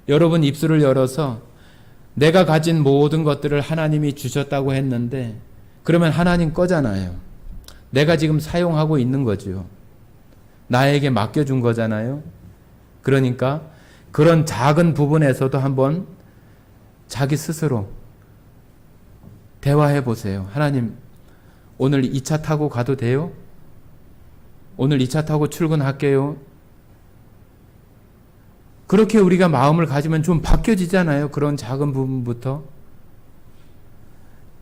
여러분 입술을 열어서 내가 가진 모든 것들을 하나님이 주셨다고 했는데 그러면 하나님 거잖아요. 내가 지금 사용하고 있는 거죠. 나에게 맡겨준 거잖아요. 그러니까 그런 작은 부분에서도 한번 자기 스스로 대화해 보세요. 하나님, 오늘 2차 타고 가도 돼요? 오늘 2차 타고 출근할게요. 그렇게 우리가 마음을 가지면 좀 바뀌어지잖아요. 그런 작은 부분부터.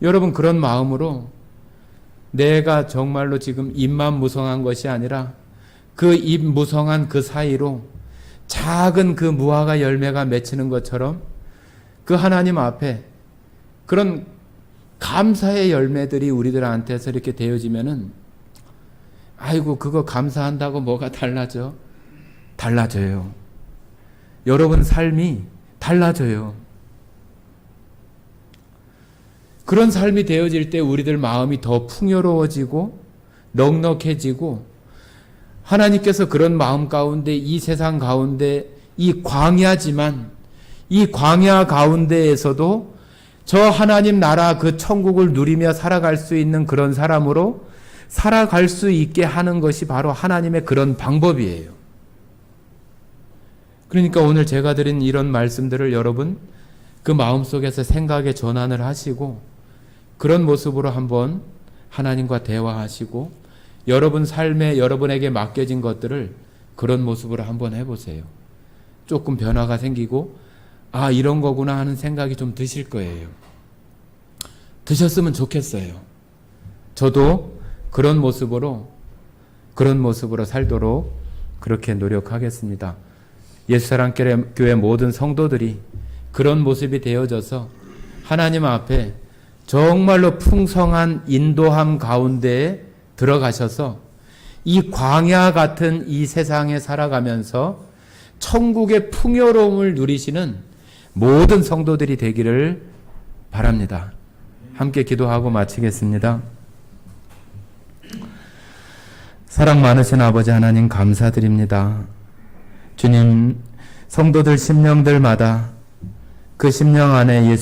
여러분 그런 마음으로 내가 정말로 지금 입만 무성한 것이 아니라 그 입 무성한 그 사이로 작은 그 무화과 열매가 맺히는 것처럼 그 하나님 앞에 그런 감사의 열매들이 우리들한테서 이렇게 되어지면은 아이고 그거 감사한다고 뭐가 달라져? 달라져요. 여러분 삶이 달라져요. 그런 삶이 되어질 때 우리들 마음이 더 풍요로워지고 넉넉해지고 하나님께서 그런 마음 가운데 이 세상 가운데 이 광야지만 이 광야 가운데에서도 저 하나님 나라 그 천국을 누리며 살아갈 수 있는 그런 사람으로 살아갈 수 있게 하는 것이 바로 하나님의 그런 방법이에요. 그러니까 오늘 제가 드린 이런 말씀들을 여러분 그 마음속에서 생각의 전환을 하시고 그런 모습으로 한번 하나님과 대화하시고 여러분 삶에 여러분에게 맡겨진 것들을 그런 모습으로 한번 해보세요. 조금 변화가 생기고 아 이런 거구나 하는 생각이 좀 드실 거예요. 드셨으면 좋겠어요. 저도 그런 모습으로 살도록 그렇게 노력하겠습니다. 예수사랑교회 모든 성도들이 그런 모습이 되어져서 하나님 앞에 정말로 풍성한 인도함 가운데에 들어가셔서 이 광야 같은 이 세상에 살아가면서 천국의 풍요로움을 누리시는 모든 성도들이 되기를 바랍니다. 함께 기도하고 마치겠습니다. 사랑 많으신 아버지 하나님 감사드립니다. 주님, 성도들 심령들마다 그 심령 안에 예수